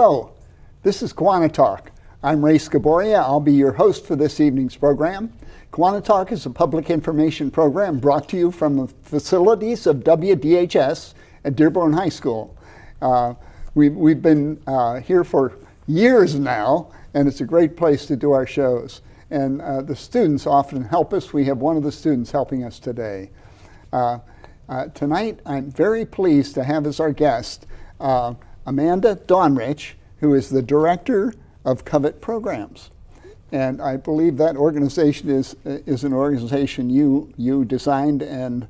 Hello, this is KiwaniTalk. I'm Ray Scaboria. I'll be your host for this evening's program. KiwaniTalk is a public information program brought to you from the facilities of WDHS at Dearborn High School. We've been here for years now, and it's a great place to do our shows. And the students often help us. We have one of the students helping us today. Tonight, I'm very pleased to have as our guest Amanda Dawnrich, who is the director of COVET Programs. And I believe that organization is an organization you designed and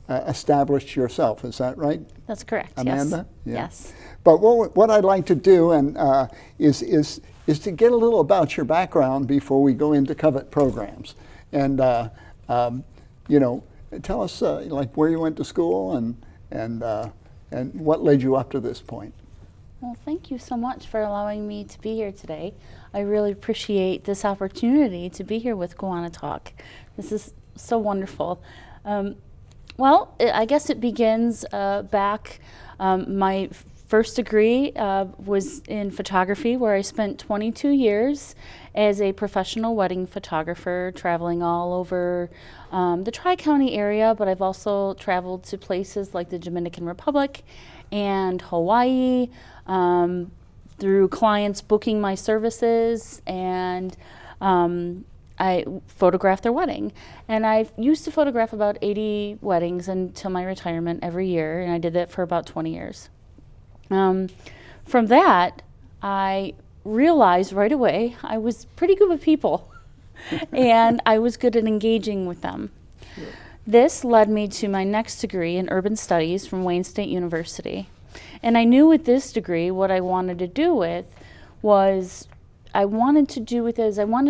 established yourself. Is that right? That's correct. Amanda? Yes. Yeah. Yes. But what I'd like to do is to get a little about your background before we go into COVET Programs. And you know, tell us like where you went to school and what led you up to this point. Well, thank you so much for allowing me to be here today. I really appreciate this opportunity to be here with KiwaniTalk. This is so wonderful. Well, I guess it begins back. My first degree was in photography, where I spent 22 years as a professional wedding photographer, traveling all over the Tri-County area, but I've also traveled to places like the Dominican Republic and Hawaii, through clients booking my services, and I photographed their wedding. And I used to photograph about 80 weddings until my retirement every year, and I did that for about 20 years. From that, I realized right away I was pretty good with people, and I was good at engaging with them. Sure. This led me to my next degree in urban studies from Wayne State University. And I knew with this degree what I wanted to do with was I wanted to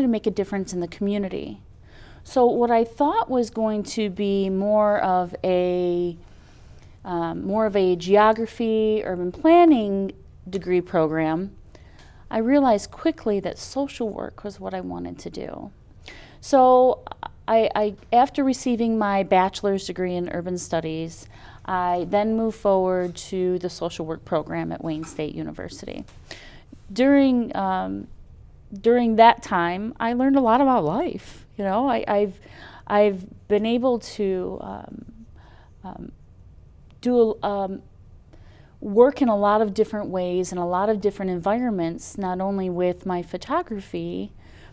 make a difference in the community. So what I thought was going to be more of a geography, urban planning degree program, I realized quickly that social work was what I wanted to do. So I after receiving my bachelor's degree in urban studies, I then moved forward to the social work program at Wayne State University. During that time, I learned a lot about life. You know, I've been able to work in a lot of different ways in a lot of different environments, not only with my photography,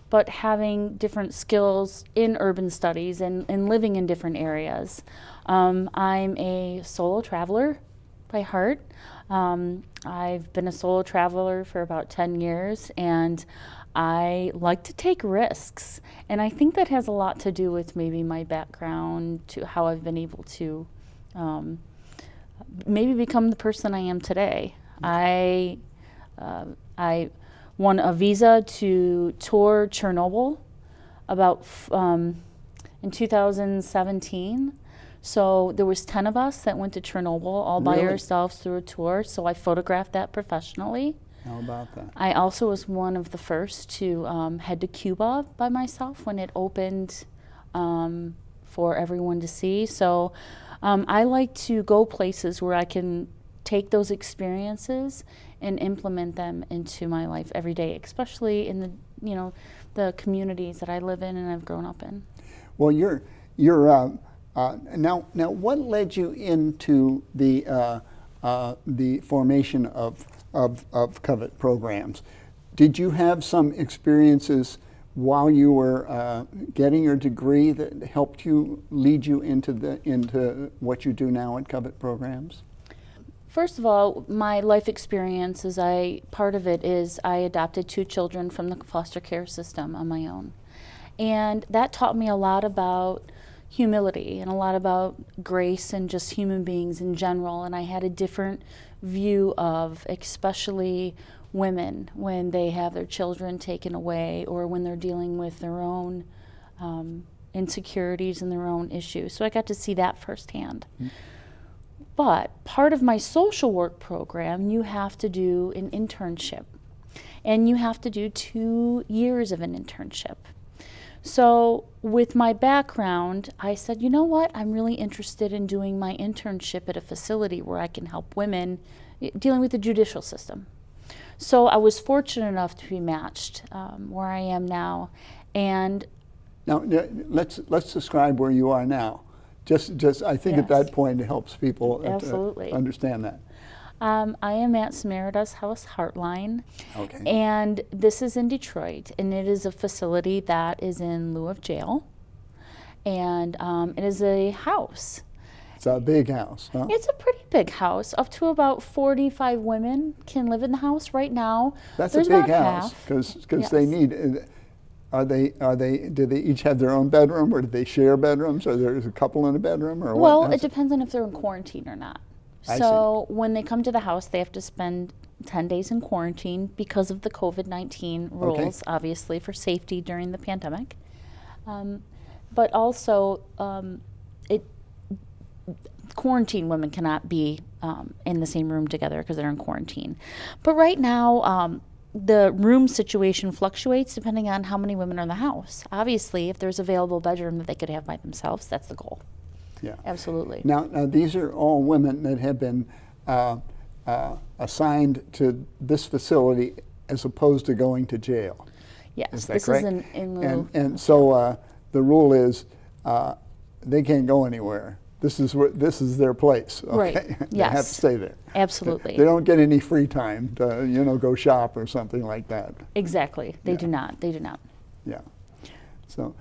but having different skills in urban studies and living in different areas. I'm a solo traveler by heart. I've been a solo traveler for about 10 years, and I like to take risks. And I think that has a lot to do with maybe my background, to how I've been able to maybe become the person I am today. I won a visa to tour Chernobyl about in 2017. So there was 10 of us that went to Chernobyl all by ourselves through a tour. So I photographed that professionally. How about that? I also was one of the first to head to Cuba by myself when it opened for everyone to see. So I like to go places where I can take those experiences and implement them into my life every day, especially in the communities that I live in and I've grown up in. Well, you're now what led you into the formation of COVET Programs? Did you have some experiences while you were getting your degree that helped you lead you into what you do now at COVET Programs? First of all, my life experience part of it is I adopted 2 children from the foster care system on my own. And that taught me a lot about humility and a lot about grace and just human beings in general. And I had a different view of especially women when they have their children taken away or when they're dealing with their own insecurities and their own issues. So I got to see that firsthand. Mm-hmm. But part of my social work program, you have to do an internship. And you have to do 2 years of an internship. So with my background, I said, you know what, I'm really interested in doing my internship at a facility where I can help women dealing with the judicial system. So I was fortunate enough to be matched where I am now. And Now, let's describe where you are now. Just I think at Yes. that point it helps people to Absolutely. understand that. I am at Samaritas House Heartline, Okay. and this is in Detroit, and it is a facility that is in lieu of jail, and it is a house. It's a big house, huh? It's a pretty big house. Up to about 45 women can live in the house right now. That's There's a big about house half. because they Yes. need. Do they each have their own bedroom, or do they share bedrooms, or there's a couple in a bedroom, or Well, what? it depends on if they're in quarantine or not. I So when they come to the house, they have to spend 10 days in quarantine because of the COVID-19 rules, obviously, for safety during the pandemic. But also, quarantine women cannot be in the same room together because they're in quarantine. But right now, the room situation fluctuates depending on how many women are in the house. Obviously, if there's available bedroom that they could have by themselves, that's the goal. Yeah. Absolutely. Now, these are all women that have been assigned to this facility as opposed to going to jail. Yes, Is that this correct? is in lieu. And so the rule is they can't go anywhere. This is their place. Okay? Right. They have to Yes. stay there. Absolutely. They don't get any free time to go shop or something like that. Exactly. They Yeah. do not. They do not. Yeah. So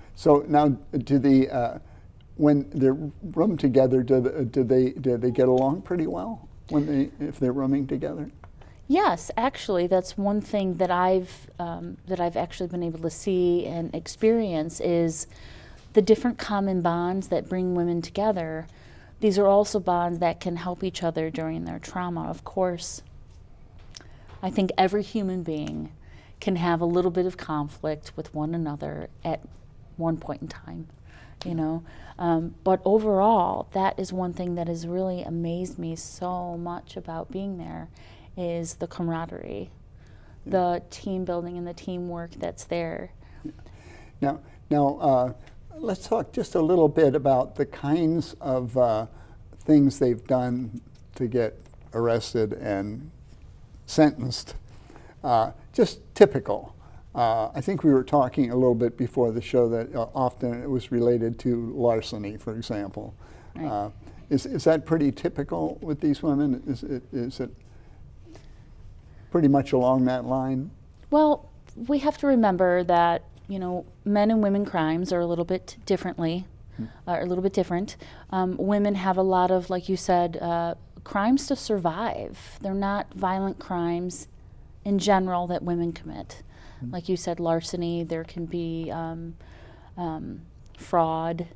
now, do the when they're roomed together, do they get along pretty well if they're rooming together? Yes, actually, that's one thing that I've actually been able to see and experience is the different common bonds that bring women together. These are also bonds that can help each other during their trauma. Of course, I think every human being can have a little bit of conflict with one another at one point in time, you know. But overall, that is one thing that has really amazed me so much about being there is the camaraderie, the team building and the teamwork that's there. Now, let's talk just a little bit about the kinds of things they've done to get arrested and sentenced. Just typical. I think we were talking a little bit before the show that often it was related to larceny, for example. Right. Is that pretty typical with these women? Is it pretty much along that line? Well, we have to remember that, you know, men and women crimes are a little bit different. Women have a lot of, like you said, crimes to survive. They're not violent crimes in general that women commit. Like you said, larceny, there can be fraud.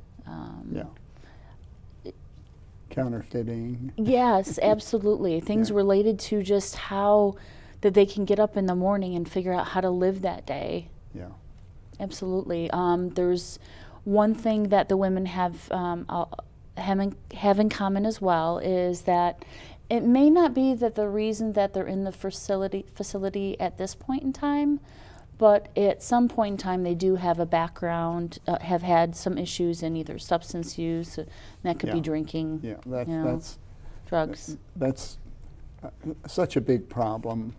Counterfeiting. Yes, absolutely. Things related to just how that they can get up in the morning and figure out how to live that day. Yeah. Absolutely. There's one thing that the women have in common as well is that it may not be that the reason that they're in the facility at this point in time, but at some point in time they do have a background, have had some issues in either substance use, that could be drinking, That's drugs. That's such a big problem,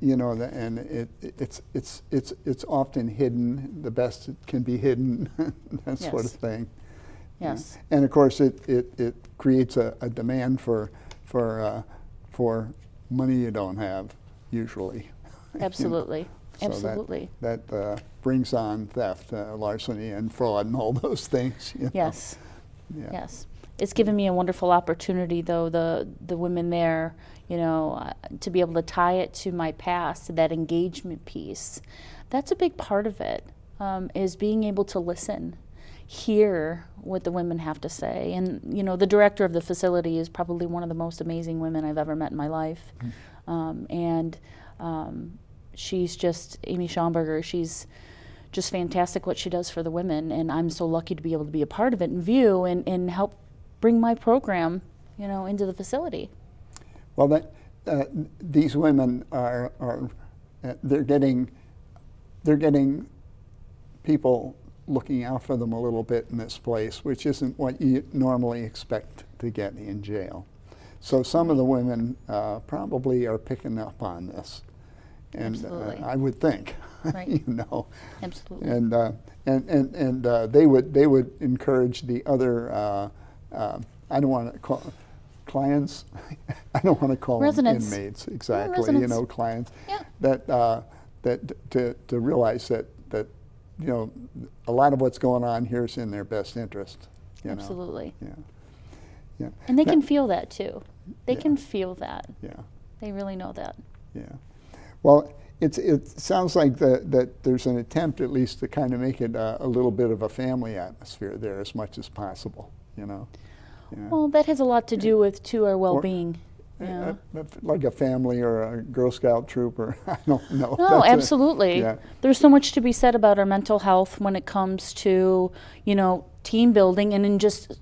you know, and it's often hidden. The best it can be hidden, that sort of thing. Yes. And of course, it creates a demand for money you don't have usually. Absolutely. So Absolutely. that brings on theft, larceny, and fraud, and all those things. You know? Yes. Yeah. Yes. It's given me a wonderful opportunity, though, the women there, you know, to be able to tie it to my past, to that engagement piece. That's a big part of it, is being able to listen, hear what the women have to say. And, you know, the director of the facility is probably one of the most amazing women I've ever met in my life. She's just, Amy Schaumburger, she's just fantastic what she does for the women, and I'm so lucky to be able to be a part of it and view and help bring my program, you know, into the facility. Well, these women are they're getting people looking out for them a little bit in this place, which isn't what you normally expect to get in jail. So some of the women probably are picking up on this, and Absolutely. I would think, Right. you know, Absolutely. and they would encourage the other. I don't want to call clients. I don't want to call Residents. them inmates Yeah, exactly. You residents. know, clients. Yeah. That to realize that you know a lot of what's going on here is in their best interest. You know? Absolutely. Yeah. Yeah. And they Now- can feel that too. They Yeah. can feel that. Yeah. They really know that. Yeah. Well, it sounds like that there's an attempt at least to kind of make it a little bit of a family atmosphere there as much as possible, you know. Yeah. Well, that has a lot to do with too our well-being. Yeah. Like a family or a Girl Scout troop or I don't know. No, That's absolutely. yeah. There's so much to be said about our mental health when it comes to, you know, team building and in just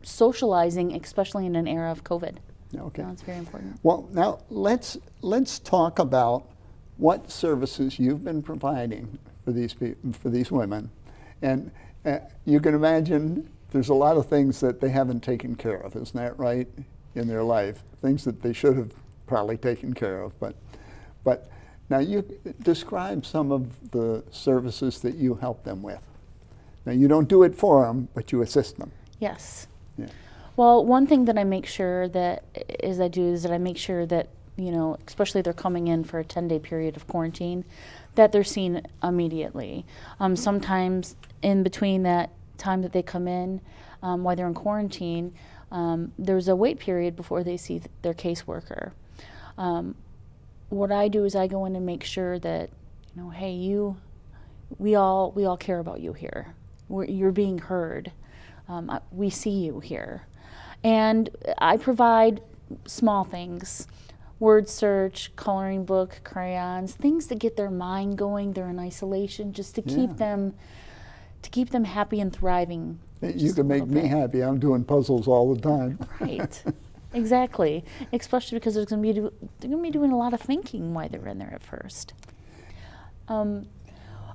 socializing, especially in an era of COVID. Okay. That's very important. Well, now let's talk about what services you've been providing for these women, and you can imagine there's a lot of things that they haven't taken care of, isn't that right, in their life? Things that they should have probably taken care of, but now you describe some of the services that you help them with. Now you don't do it for them, but you assist them. Yes. Yeah. Well, one thing that I make sure that I make sure that, you know, especially if they're coming in for a 10-day period of quarantine, that they're seen immediately. Sometimes in between that time that they come in, while they're in quarantine, there's a wait period before they see their caseworker. What I do is I go in and make sure that, you know, hey, we all care about you here. You're being heard. We see you here. And I provide small things, word search, coloring book, crayons, things to get their mind going. They're in isolation, just to keep them happy and thriving. You can make me happy. I'm doing puzzles all the time. Right. Exactly. Especially because they're going to be doing a lot of thinking while they're in there at first.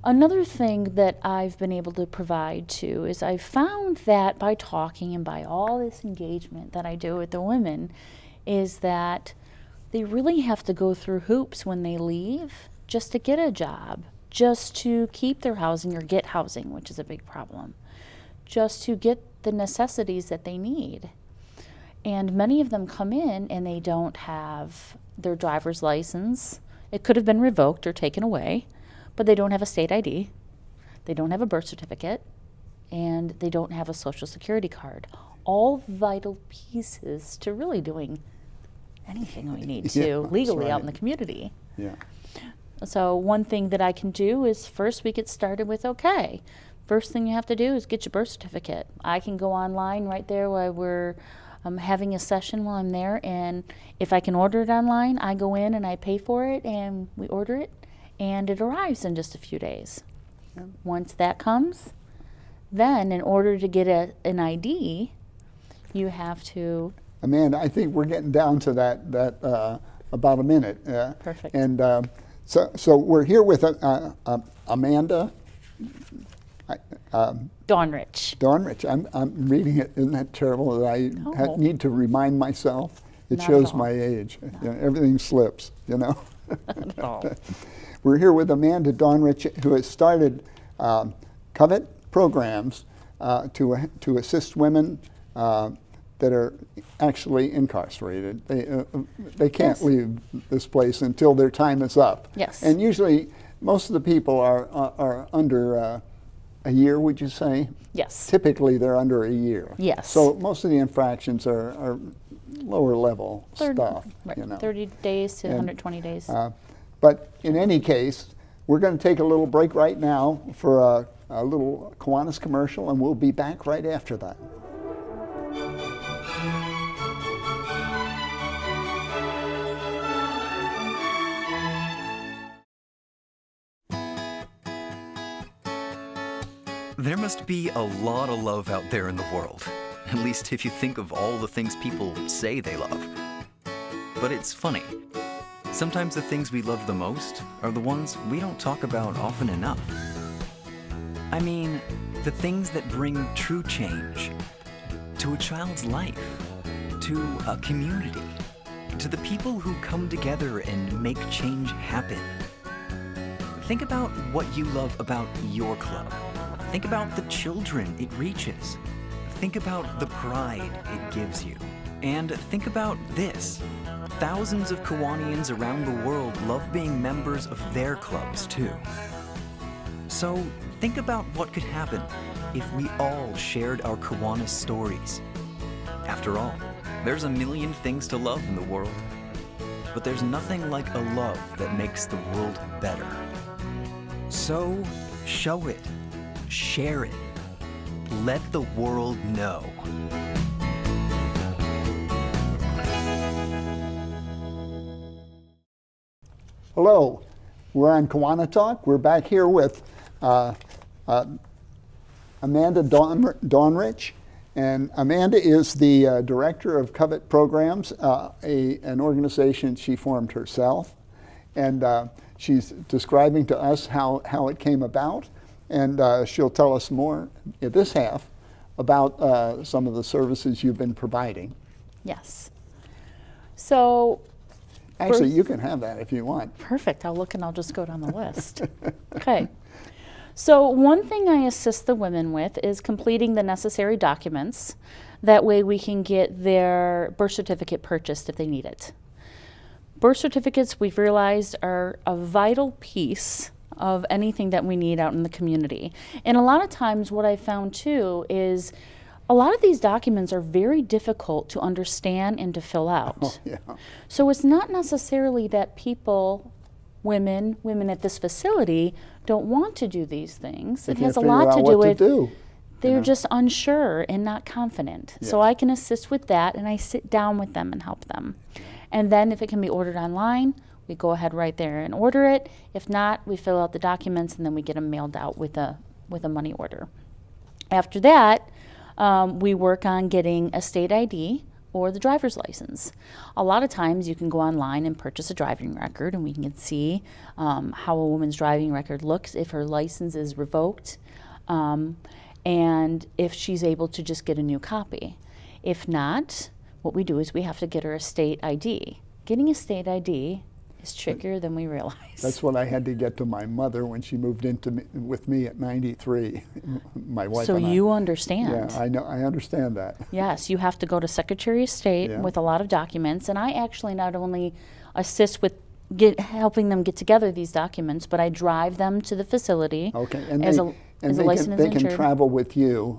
Another thing that I've been able to provide too is I've found that by talking and by all this engagement that I do with the women is that they really have to go through hoops when they leave just to get a job, just to keep their housing or get housing, which is a big problem, just to get the necessities that they need. And many of them come in and they don't have their driver's license. It could have been revoked or taken away, but they don't have a state ID, they don't have a birth certificate, and they don't have a social security card. All vital pieces to really doing anything we need to Yeah, legally that's out in right. the community. Yeah. So one thing that I can do is first we get started with, okay, first thing you have to do is get your birth certificate. I can go online right there while we're having a session while I'm there, and if I can order it online, I go in and I pay for it and we order it, and it arrives in just a few days. Yeah. Once that comes, then in order to get an ID, you have to... Amanda, I think we're getting down to that about a minute. Perfect. And so we're here with Amanda Dawnrich. Dawnrich. I'm reading it. Isn't that terrible that I No. need to remind myself? It Not shows at all. my age. You know, everything slips, you know. Not at all. We're here with Amanda Dawnrich, who has started COVET Programs to assist women that are actually incarcerated. They can't Yes. leave this place until their time is up. Yes. And usually, most of the people are under a year, would you say? Yes. Typically, they're under a year. Yes. So most of the infractions are lower level stuff. Right, You know. 30 days to And, 120 days. But in any case, we're going to take a little break right now for a little Kiwanis commercial, and we'll be back right after that. There must be a lot of love out there in the world, at least if you think of all the things people say they love. But it's funny. Sometimes the things we love the most are the ones we don't talk about often enough. I mean, the things that bring true change to a child's life, to a community, to the people who come together and make change happen. Think about what you love about your club. Think about the children it reaches. Think about the pride it gives you. And think about this. Thousands of Kiwanians around the world love being members of their clubs too. So think about what could happen if we all shared our Kiwanis stories. After all, there's a million things to love in the world, but there's nothing like a love that makes the world better. So show it, share it, let the world know. Hello, we're on KiwaniTalk. We're back here with Amanda Dawnrich, and Amanda is the director of COVET Programs, an organization she formed herself, and she's describing to us how it came about, and she'll tell us more in this half about some of the services you've been providing. Yes. So Actually, you can have that if you want. perfect. I'll look and I'll just go down the list. Okay. So one thing I assist the women with is completing the necessary documents. That way we can get their birth certificate purchased if they need it. Birth certificates, we've realized, are a vital piece of anything that we need out in the community. And a lot of times what I found too is a lot of these documents are very difficult to understand and to fill out. Oh, yeah. So it's not necessarily that people, women at this facility don't want to do these things. It has a lot to do with they're just unsure and not confident. So I can assist with that, and I sit down with them and help them. And then if it can be ordered online, we go ahead right there and order it. If not, we fill out the documents and then we get them mailed out with a money order. After that, we work on getting a state ID or the driver's license. A lot of times you can go online and purchase a driving record, and we can see how a woman's driving record looks if her license is revoked, and if she's able to just get a new copy. If not, what we do is we have to get her a state ID. Getting a state ID is trickier than we realize. That's what I had to get to my mother when she moved with me at 93. My wife So and I. you understand. Yeah, I know. I understand that. Yes, you have to go to Secretary of State with a lot of documents, and I actually not only assist with helping them get together these documents, but I drive them to the facility. Okay, and as they licensed can insured. travel with you.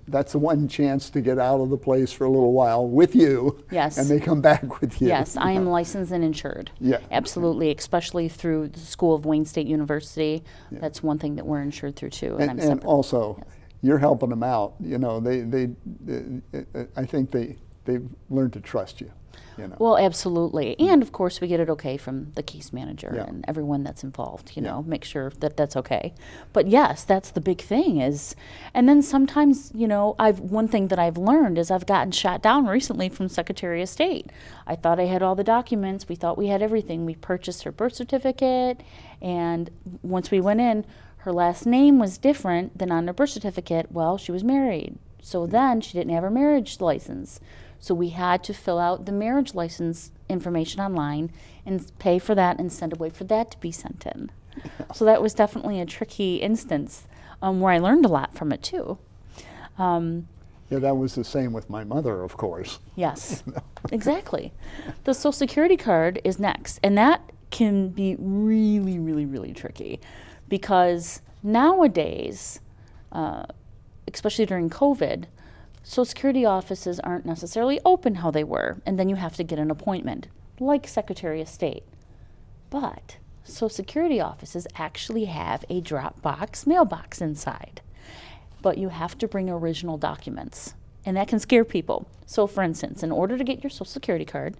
That's the one chance to get out of the place for a little while with you. Yes. And they come back with you. Yes, I am licensed and insured. Yeah. Absolutely, especially through the School of Wayne State University. Yeah. That's one thing that we're insured through too. And also, you're helping them out. You know, I think they've learned to trust you. You know. Well, absolutely. And of course, we get it okay from the case manager and everyone that's involved, you know, make sure that that's okay. But yes, that's the big thing is, and then sometimes, you know, one thing that I've learned is I've gotten shot down recently from Secretary of State. I thought I had all the documents. We thought we had everything. We purchased her birth certificate, and once we went in, her last name was different than on her birth certificate. Well, she was married. So then she didn't have her marriage license. So we had to fill out the marriage license information online and pay for that and send away for that to be sent in. So that was definitely a tricky instance where I learned a lot from it too. Yeah, that was the same with my mother, of course. Yes, exactly. The Social Security card is next, and that can be really, really, really tricky because nowadays, especially during COVID, Social Security offices aren't necessarily open how they were, and then you have to get an appointment, like Secretary of State. But Social Security offices actually have a drop box, mailbox inside. But you have to bring original documents, and that can scare people. So for instance, in order to get your Social Security card,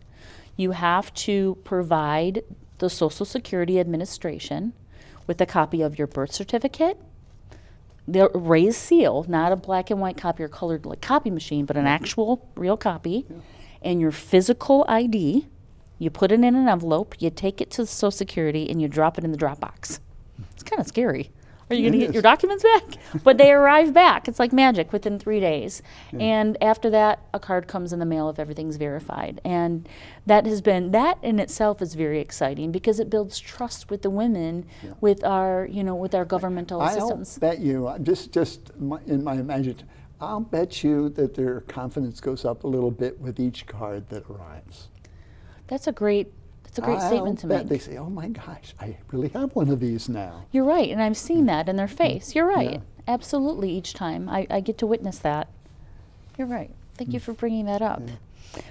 you have to provide the Social Security Administration with a copy of your birth certificate, the raised seal, not a black and white copy or colored like copy machine, but an actual real copy, and your physical ID. You put it in an envelope, you take it to Social Security, and you drop it in the drop box. It's kind of scary. Are you going to It get your is. documents back? But they arrive back. It's like magic within 3 days. Yeah. And after that, a card comes in the mail if everything's verified. And that in itself is very exciting because it builds trust with the women, Yeah. with our, with our governmental systems. I'll bet you, in my imagination, I'll bet you that their confidence goes up a little bit with each card that arrives. That's a great statement to I'll bet make. they say, oh my gosh, I really have one of these now. You're right, and I'm seeing that in their face. You're right. Yeah. Absolutely, each time. I get to witness that. You're right. Thank you for bringing that up. Yeah.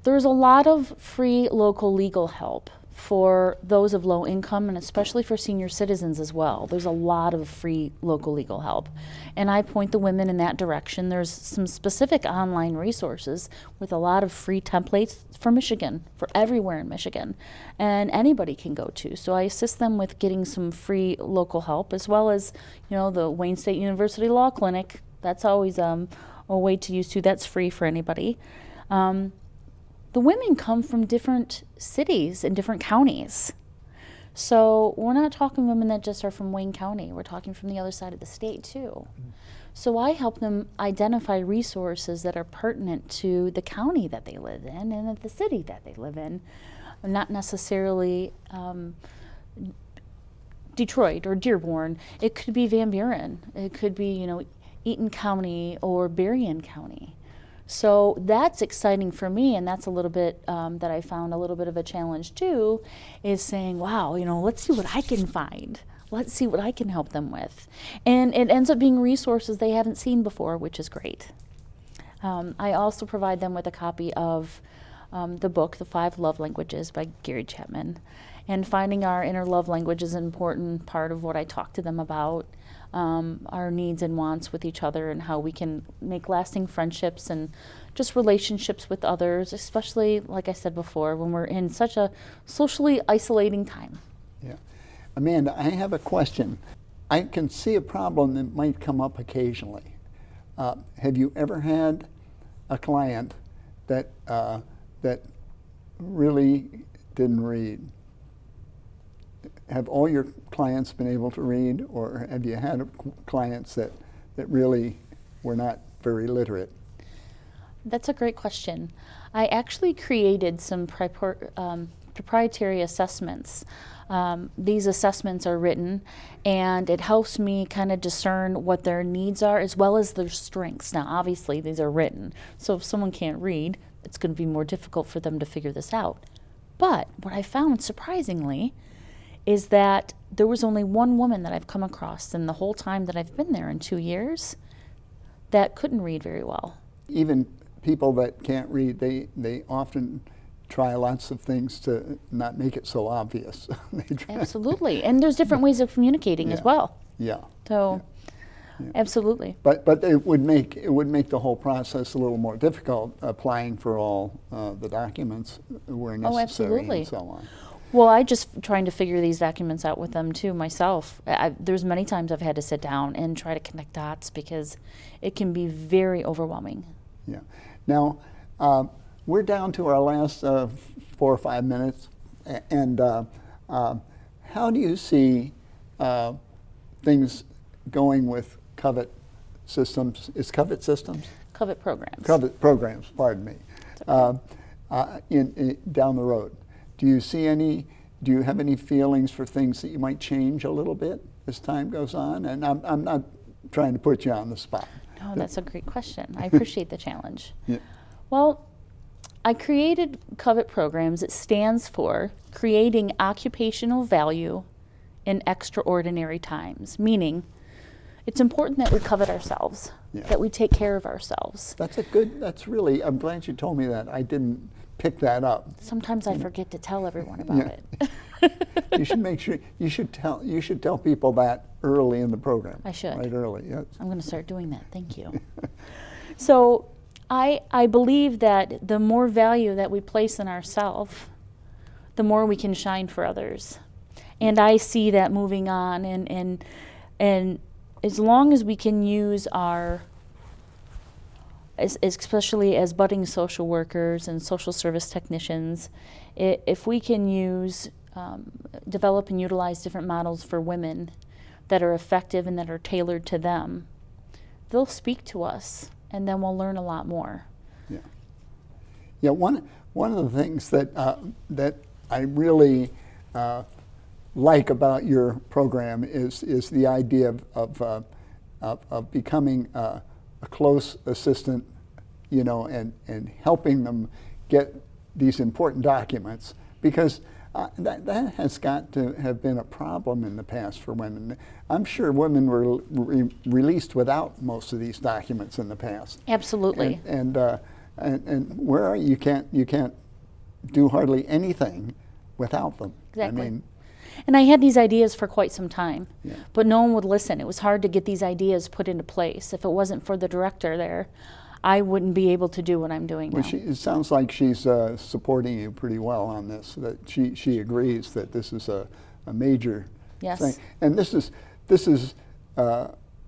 There's a lot of free local legal help for those of low income and especially for senior citizens as well. There's a lot of free local legal help. And I point the women in that direction. There's some specific online resources with a lot of free templates for Michigan, for everywhere in Michigan, and anybody can go to. So I assist them with getting some free local help, as well as, the Wayne State University Law Clinic. That's always a way to use too. That's free for anybody. The women come from different cities and different counties. So we're not talking women that just are from Wayne County. We're talking from the other side of the state too. So I help them identify resources that are pertinent to the county that they live in and the city that they live in, not necessarily Detroit or Dearborn. It could be Van Buren. It could be, Eaton County or Berrien County. So that's exciting for me, and that's a little bit that I found a little bit of a challenge too, is saying, wow, let's see what I can find. Let's see what I can help them with. And it ends up being resources they haven't seen before, which is great. I also provide them with a copy of the book, The 5 Love Languages by Gary Chapman. And finding our inner love language is an important part of what I talk to them about. Our needs and wants with each other and how we can make lasting friendships and just relationships with others, especially, like I said before, when we're in such a socially isolating time. Yeah. Amanda, I have a question. I can see a problem that might come up occasionally. Have you ever had a client that really didn't read? Have all your clients been able to read, or have you had clients that really were not very literate? That's a great question. I actually created some proprietary assessments. These assessments are written, and it helps me kind of discern what their needs are as well as their strengths. Now, obviously, these are written, so if someone can't read, it's going to be more difficult for them to figure this out. But what I found, surprisingly, is that there was only one woman that I've come across in the whole time that I've been there in 2 years that couldn't read very well. Even people that can't read, they often try lots of things to not make it so obvious. Absolutely, and there's different ways of communicating as well. Yeah. So, absolutely. But it would make the whole process a little more difficult applying for all the documents where necessary absolutely. and so on. Well, I just trying to figure these documents out with them too myself. There's many times I've had to sit down and try to connect dots because it can be very overwhelming. Yeah. Now, we're down to our last 4 or 5 minutes, and how do you see things going with COVET systems? Is COVET systems? COVET programs. COVET programs, pardon me. Down the road. Do you have any feelings for things that you might change a little bit as time goes on? And I'm not trying to put you on the spot. No, that's a great question. I appreciate the challenge. Yeah. Well, I created COVET Programs. It stands for Creating Occupational Value in Extraordinary Times, meaning it's important that we covet ourselves, that we take care of ourselves. I'm glad you told me that. I didn't pick that up. Sometimes I forget to tell everyone about it. You should make sure, you should tell people that early in the program. I should. Right early, yes. I'm going to start doing that. Thank you. So I believe that the more value that we place in ourselves, the more we can shine for others. And I see that moving on, and as long as we can use our, especially as budding social workers and social service technicians, if we can develop and utilize different models for women that are effective and that are tailored to them, they'll speak to us, and then we'll learn a lot more. Yeah. Yeah. One of the things that that I really like about your program is the idea of becoming a close assistant, you know, and helping them get these important documents, because that has got to have been a problem in the past for women. I'm sure women were released without most of these documents in the past. Absolutely. And where are you? You can't do hardly anything without them. Exactly. I mean, and I had these ideas for quite some time, yeah. but no one would listen. It was hard to get these ideas put into place. If it wasn't for the director there, I wouldn't be able to do what I'm doing Well, now. it sounds like she's supporting you pretty well on this. That she agrees that this is a major Yes. thing, and this is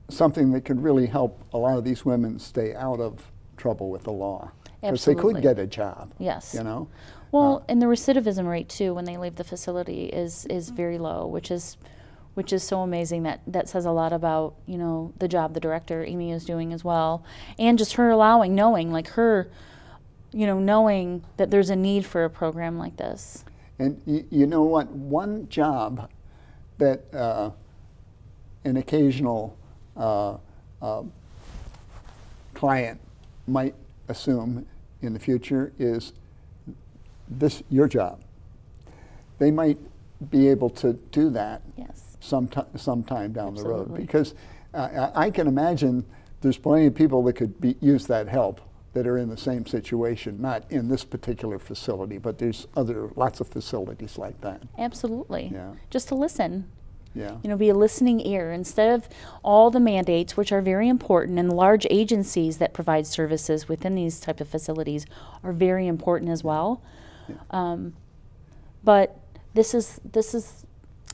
something that could really help a lot of these women stay out of trouble with the law, because they could Absolutely. get a job. Yes. You know. Well, and the recidivism rate too when they leave the facility is very low, which is so amazing. That says a lot about, you know, the job the director Amy is doing as well, and just her knowing that there's a need for a program like this. And you know what? One job that an occasional client might assume in the future is your job. They might be able to do that Yes. sometime down the road, Absolutely. because I can imagine there's plenty of people that could use that help that are in the same situation, not in this particular facility, but there's lots of facilities like that. Absolutely. Yeah. Just to listen. Yeah. You know, be a listening ear instead of all the mandates, which are very important, and the large agencies that provide services within these type of facilities are very important as well. Yeah. But this is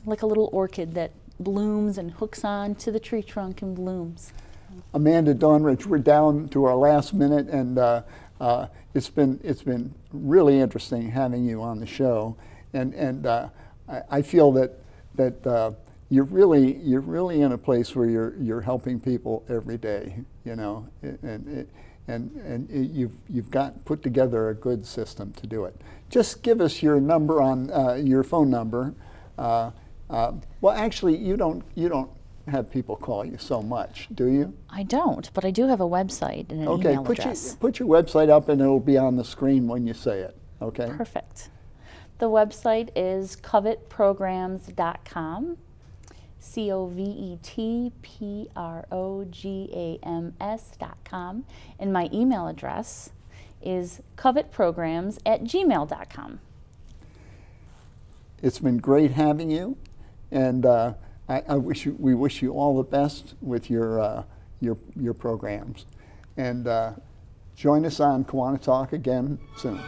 like a little orchid that blooms and hooks on to the tree trunk and blooms. Amanda, Dawnrich, we're down to our last minute, and it's been really interesting having you on the show, and I feel that you're really in a place where you're helping people every day, you know, and you've got put together a good system to do it. Just give us your number on your phone number. Well, actually, you don't have people call you so much, do you? I don't, but I do have a website and an email address. Put your website up, and it'll be on the screen when you say it. Okay. Perfect. The website is covetprograms.com, COVET Programs.com, and my email address is covetprograms@gmail.com. It's been great having you, and we wish you all the best with your programs. And join us on KiwaniTalk again soon.